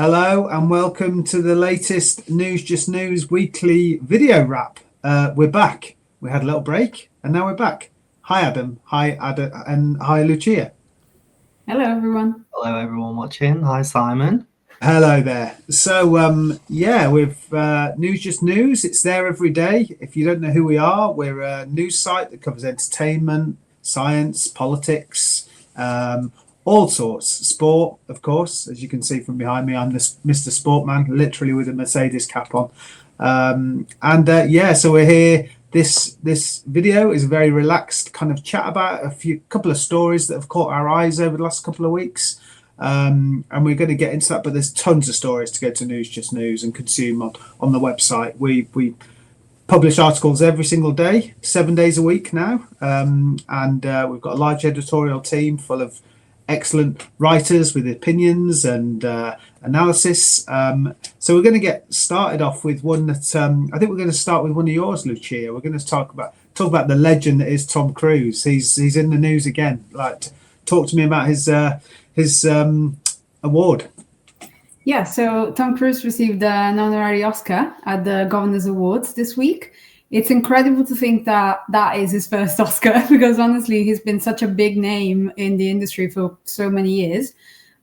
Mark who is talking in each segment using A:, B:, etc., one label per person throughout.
A: Hello and welcome to the latest News Just News weekly video wrap. We're back. We had a little break and now we're back. Hi Adam, and hi Lucia.
B: Hello everyone.
C: Hello everyone watching. Hi Simon.
A: Hello there. So with News Just News, it's there every day. If you don't know who we are, we're a news site that covers entertainment, science, politics, all sorts. Sport, of course, as you can see from behind me, I'm this Mr. Sportman, literally with a Mercedes cap on. So we're here. This video is a very relaxed kind of chat about a couple of stories that have caught our eyes over the last couple of weeks. And we're going to get into that, but there's tons of stories to go to News Just News and consume on the website. We publish articles every single day, 7 days a week now, and we've got a large editorial team full of excellent writers with opinions and analysis. So we're going to get started off with one that I think we're going to start with one of yours, Lucia. We're going to talk about the legend that is Tom Cruise. He's in the news again. Talk to me about his award.
B: Yeah, so Tom Cruise received an honorary Oscar at the Governor's Awards this week. It's incredible to think that that is his first Oscar because honestly, he's been such a big name in the industry for so many years.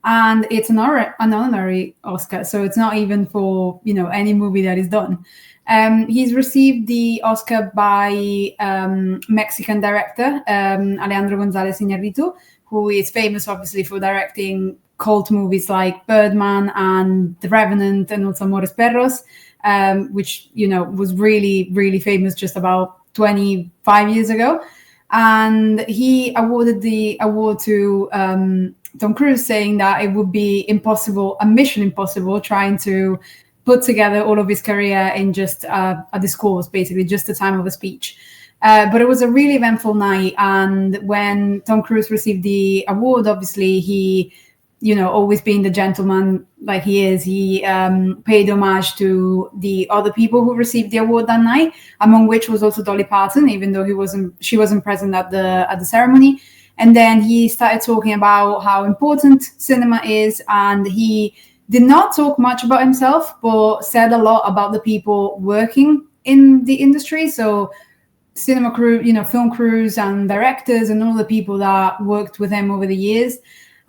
B: And it's an honorary Oscar, so it's not even for any movie that he's done. He's received the Oscar by Mexican director Alejandro González Iñárritu, who is famous obviously for directing cult movies like Birdman and The Revenant and also Amores Perros, which was really, really famous just about 25 years ago. And he awarded the award to Tom Cruise, saying that it would be a mission impossible, trying to put together all of his career in just a discourse, basically just the time of a speech. But it was a really eventful night. And when Tom Cruise received the award, obviously he, always being the gentleman like he is, he paid homage to the other people who received the award that night, among which was also Dolly Parton, even though she wasn't present at the ceremony. And then he started talking about how important cinema is, and he did not talk much about himself, but said a lot about the people working in the industry. So cinema crew, film crews and directors and all the people that worked with him over the years.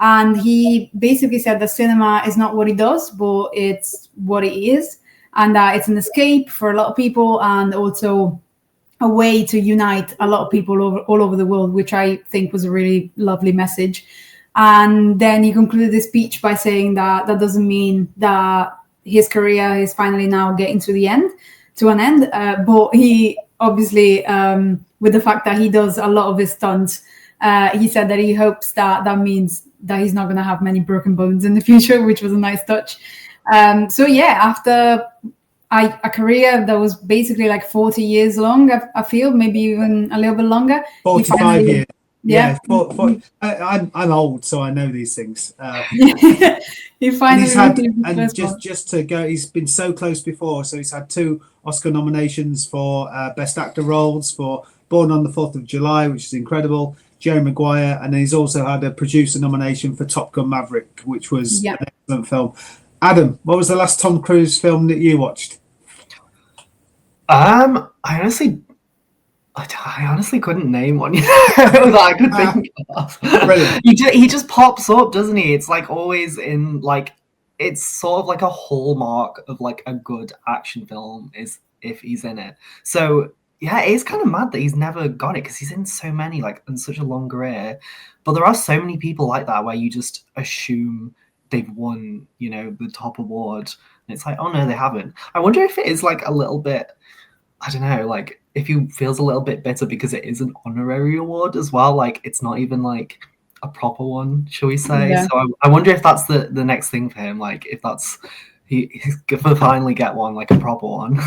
B: And he basically said that cinema is not what he does, but it's what it is, and that it's an escape for a lot of people and also a way to unite a lot of people all over the world, which I think was a really lovely message. And then he concluded his speech by saying that that doesn't mean that his career is finally now getting to an end. But he obviously, with the fact that he does a lot of his stunts, he said that he hopes that means that he's not going to have many broken bones in the future, which was a nice touch. After a career that was basically like 40 years long, I feel, maybe even a little bit longer.
A: 45 years.
B: Yeah.
A: 40. I'm old, so I know these things.
B: He finally
A: he's been so close before. So he's had 2 Oscar nominations for Best Actor roles for Born on the 4th of July, which is incredible, Jerry Maguire, and then he's also had a producer nomination for Top Gun Maverick, which was an excellent film. Adam, what was the last Tom Cruise film that you watched?
C: I honestly couldn't name one that I could think of.
A: Brilliant.
C: He just pops up, doesn't he? It's like always in it's sort of like a hallmark of like a good action film is if he's in it. So yeah, it's kind of mad that he's never got it because he's in so many, in such a long career. But there are so many people like that where you just assume they've won, the top award. And it's like, oh no, they haven't. I wonder if it is a little bit, I don't know, if he feels a little bit bitter because it is an honorary award as well. It's not even a proper one, shall we say? Yeah. So I wonder if that's the next thing for him. If that's he's gonna finally get one, a proper one.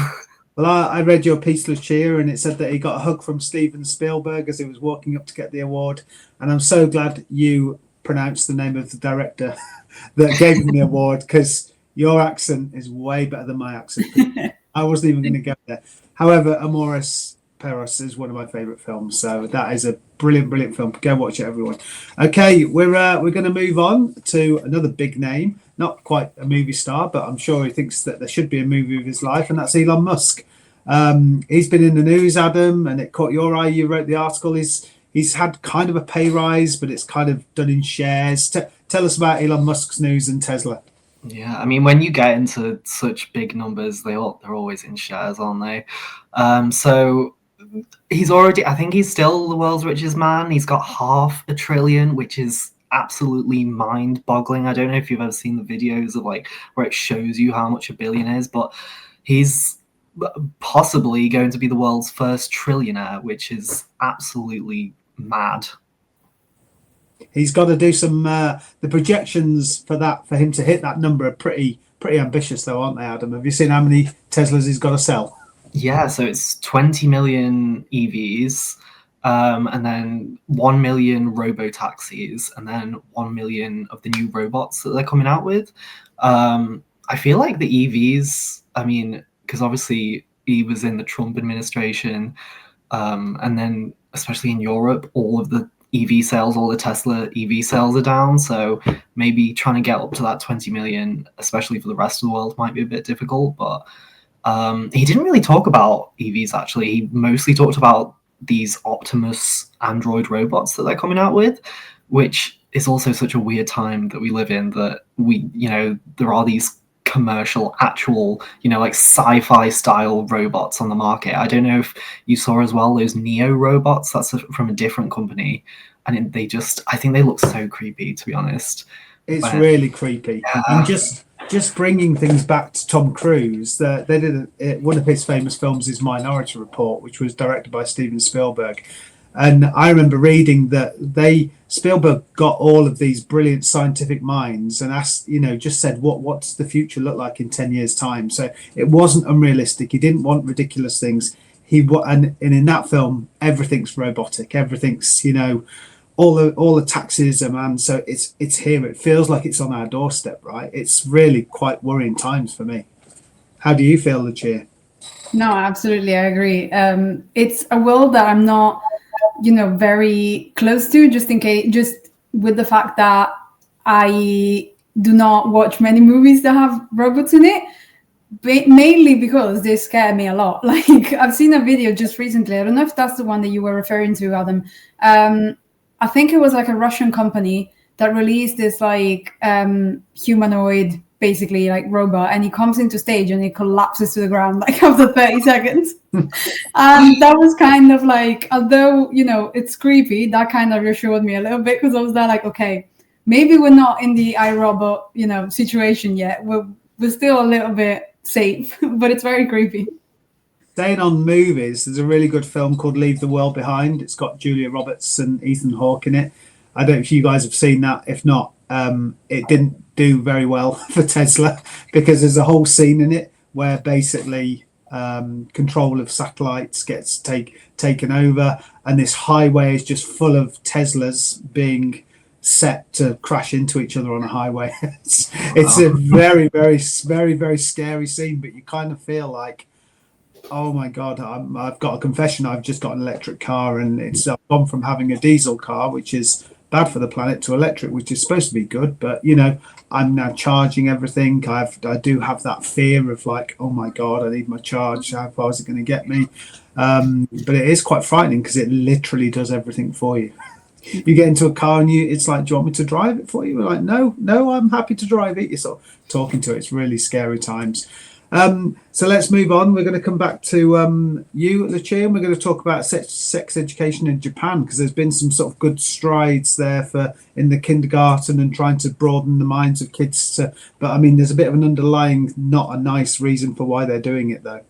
A: Well, I read your piece, Lucia, and it said that he got a hug from Steven Spielberg as he was walking up to get the award. And I'm so glad you pronounced the name of the director that gave him the award, because your accent is way better than my accent. I wasn't even going to go there. However, Amores Paris is one of my favorite films. So that is a brilliant film. Go watch it, everyone. Okay, we're going to move on to another big name. Not quite a movie star, but I'm sure he thinks that there should be a movie of his life, and that's Elon Musk. He's been in the news, Adam, and it caught your eye. You wrote the article. He's had kind of a pay rise, but it's kind of done in shares. Tell us about Elon Musk's news and Tesla.
C: Yeah, I mean, when you get into such big numbers, they're always in shares, aren't they? So I think he's still the world's richest man. He's got $500 billion, which is absolutely mind-boggling. I don't know if you've ever seen the videos of like where it shows you how much a billion is, but he's possibly going to be the world's first trillionaire, which is absolutely mad.
A: He's got to do some. The projections for him to hit that number are pretty ambitious, though, aren't they, Adam? Have you seen how many Teslas he's got to sell?
C: Yeah, so it's 20 million EVs, and then 1 million robo-taxis, and then 1 million of the new robots that they're coming out with. I feel like the EVs, I mean, because obviously he was in the Trump administration, and then especially in Europe, all of the EV sales, all the Tesla EV sales are down. So maybe trying to get up to that 20 million, especially for the rest of the world, might be a bit difficult. But he didn't really talk about EVs, actually. He mostly talked about these Optimus Android robots that they're coming out with, which is also such a weird time that we live in, that there are these commercial, actual, like sci-fi style robots on the market. I don't know if you saw as well those Neo robots. That's from a different company, and I think they look so creepy, to be honest.
A: It's really creepy. Yeah. And just bringing things back to Tom Cruise, they did one of his famous films is Minority Report, which was directed by Steven Spielberg. And I remember reading that Spielberg got all of these brilliant scientific minds and asked, just said, what's the future look like in 10 years' time? So it wasn't unrealistic. He didn't want ridiculous things. And in that film, everything's robotic. Everything's, all the taxis are manned. So it's here. It feels like it's on our doorstep, right? It's really quite worrying times for me. How do you feel, Lucia?
B: No, absolutely, I agree. It's a world that I'm not very close to, just with the fact that I do not watch many movies that have robots in it, mainly because they scare me a lot. Like, I've seen a video just recently, I don't know if that's the one that you were referring to, Adam. I think it was like a Russian company that released this like humanoid, basically like robot, and he comes into stage and it collapses to the ground like after 30 seconds. And that was kind of like, although it's creepy, that kind of reassured me a little bit, because I was there like, okay, maybe we're not in the iRobot situation yet, we're still a little bit safe. But it's very creepy.
A: Staying on movies, there's a really good film called Leave the World Behind. It's got Julia Roberts and Ethan Hawke in it. I don't know if you guys have seen that. If not, it didn't do very well for Tesla, because there's a whole scene in it where basically control of satellites gets taken over, and this highway is just full of Teslas being set to crash into each other on a highway. It's a very, very, very, very scary scene, but you kind of feel like, oh my God, I've got a confession. I've just got an electric car, and I've gone from having a diesel car, which is bad for the planet, to electric, which is supposed to be good. But I'm now charging everything. I do have that fear of like, oh my God, I need my charge. How far is it going to get me? But it is quite frightening, because it literally does everything for you. You get into a car and it's like, do you want me to drive it for you? We're like, no, I'm happy to drive it. You're sort of talking to it. It's really scary times. So let's move on. We're going to come back to you, Lucia, and we're going to talk about sex education in Japan, because there's been some sort of good strides there in the kindergarten and trying to broaden the minds of kids. But I mean, there's a bit of an underlying, not a nice reason for why they're doing it, though.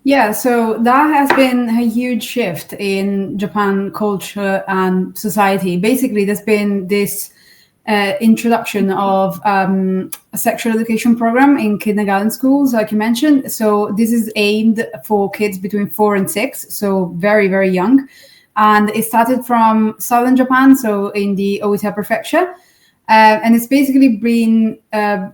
B: Yeah, so that has been a huge shift in Japan culture and society. Basically, there's been this introduction of a sexual education program in kindergarten schools, like you mentioned. So this is aimed for kids between 4 and 6, so very, very young. And it started from southern Japan, so in the Oita prefecture. And it's basically been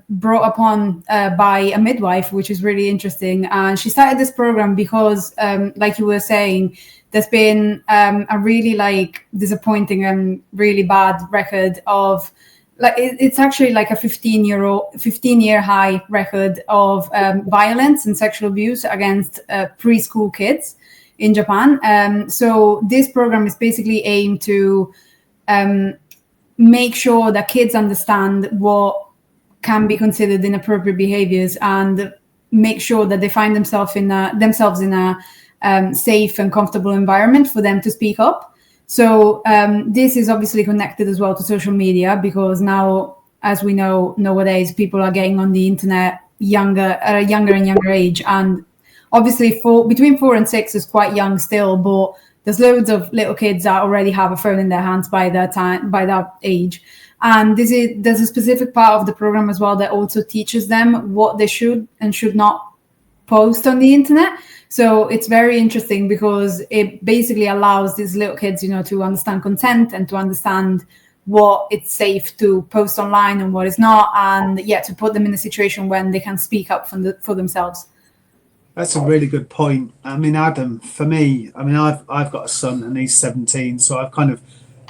B: brought upon by a midwife, which is really interesting. And she started this program because, like you were saying, there's been a really like disappointing and really bad record of like it's actually like a 15-year high record of violence and sexual abuse against preschool kids in Japan. So this program is basically aimed to make sure that kids understand what can be considered inappropriate behaviors and make sure that they find themselves in a safe and comfortable environment for them to speak up. So this is obviously connected as well to social media, because now, as we know, nowadays people are getting on the internet at a younger and younger age, and obviously between 4 and 6 is quite young still, but there's loads of little kids that already have a phone in their hands by that age. And there's a specific part of the program as well that also teaches them what they should and should not post on the internet. So it's very interesting because it basically allows these little kids, to understand consent and to understand what it's safe to post online and what is not, and to put them in a situation when they can speak up for themselves.
A: That's a really good point. I mean, Adam, for me, I've got a son and he's 17, so I've kind of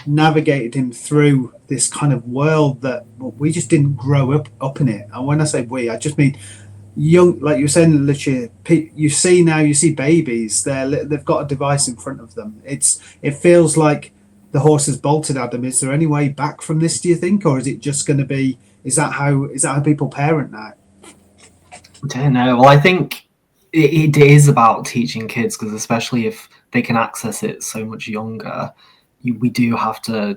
A: navigated him through this kind of world that we just didn't grow up in it. And when I say we, I just mean young, like you were saying, Lucia. You see babies. They've got a device in front of them. It feels like the horse has bolted. Adam, is there any way back from this? Do you think, or is it just going to be? Is that how people parent now?
C: I don't know. Well, I think it is about teaching kids, because especially if they can access it so much younger, we do have to,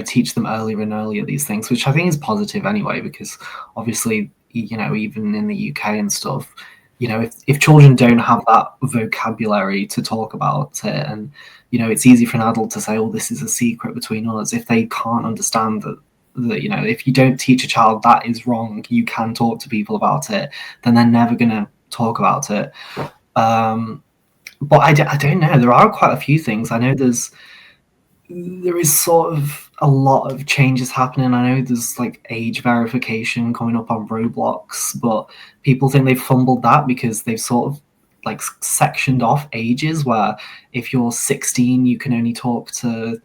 C: teach them earlier and earlier these things, which I think is positive anyway, because obviously, even in the UK and stuff, if children don't have that vocabulary to talk about it, and, it's easy for an adult to say, oh, this is a secret between us. If they can't understand that, if you don't teach a child that is wrong, you can talk to people about it, then they're never going to talk about it. But I don't know. There are quite a few things. I know there is sort of a lot of changes happening. I know there's like age verification coming up on Roblox, but people think they've fumbled that because they've sort of like sectioned off ages, where if you're 16, you can only talk to,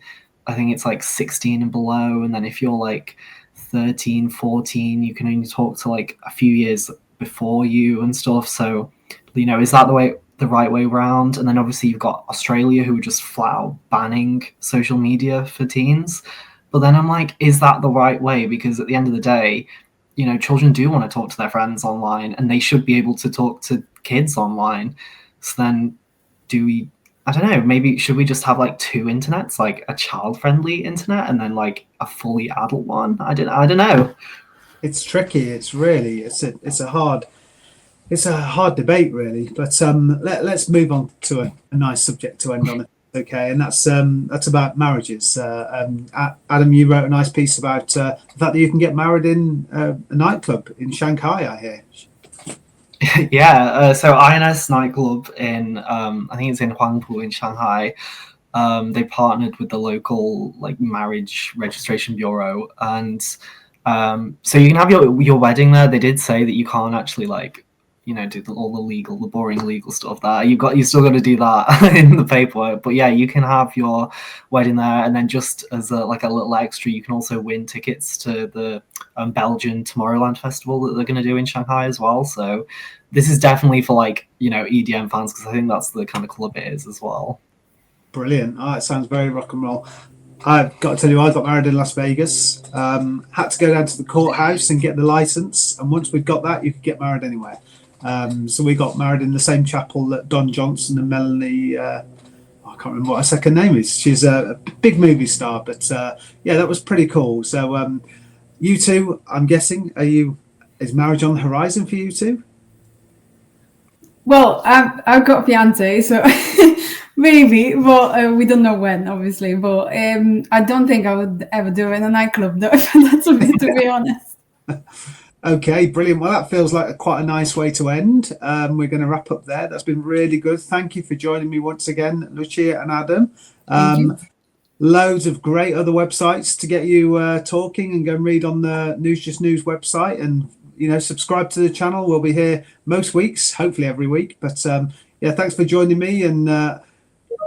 C: I think it's like 16 and below. And then if you're like 13, 14, you can only talk to like a few years before you and stuff. So, is that the right way around? And then obviously you've got Australia, who are just flat out banning social media for teens. But then I'm like, is that the right way? Because at the end of the day, children do want to talk to their friends online, and they should be able to talk to kids online. So then I don't know, maybe should we just have like 2 internets, like a child-friendly internet and then like a fully adult one? I don't know.
A: It's tricky. It's a hard debate, really. But let's move on to a nice subject to end on. Okay, and that's about marriages. Adam, you wrote a nice piece about the fact that you can get married in a nightclub in Shanghai, I hear.
C: Yeah, so INS nightclub in I think it's in Huangpu in Shanghai. They partnered with the local like marriage registration bureau, and so you can have your wedding there. They did say that you can't actually like do all the boring legal stuff there. You still got to do that in the paperwork. But yeah, you can have your wedding there, and then just as a little extra, you can also win tickets to the Belgian Tomorrowland festival that they're going to do in Shanghai as well. So this is definitely for like EDM fans, because I think that's the kind of club it is as well.
A: Brilliant. It sounds very rock and roll. I've got to tell you, I got married in Las Vegas. Had to go down to the courthouse and get the license, and once we'd got that, you could get married anywhere. So we got married in the same chapel that Don Johnson and Melanie, I can't remember what her second name is. She's a big movie star, but yeah, that was pretty cool. So you two, I'm guessing, is marriage on the horizon for you two?
B: Well, I've got a fiance, so maybe, but we don't know when, obviously. But I don't think I would ever do it in a nightclub, though, if that's a bit, to be honest.
A: Okay, brilliant. Well, that feels like quite a nice way to end. We're going to wrap up there. That's been really good. Thank you for joining me once again, Lucia and Adam.
B: Thank you.
A: loads of great other websites to get you talking, and go and read on the News Just News website, and subscribe to the channel. We'll be here most weeks, hopefully every week. But yeah, thanks for joining me, and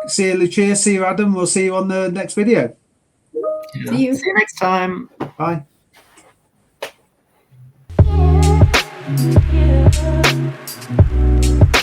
A: see you, Lucia. See you, Adam. We'll see you on the next video.
C: Yeah.
B: See you.
C: See you next time.
A: Bye.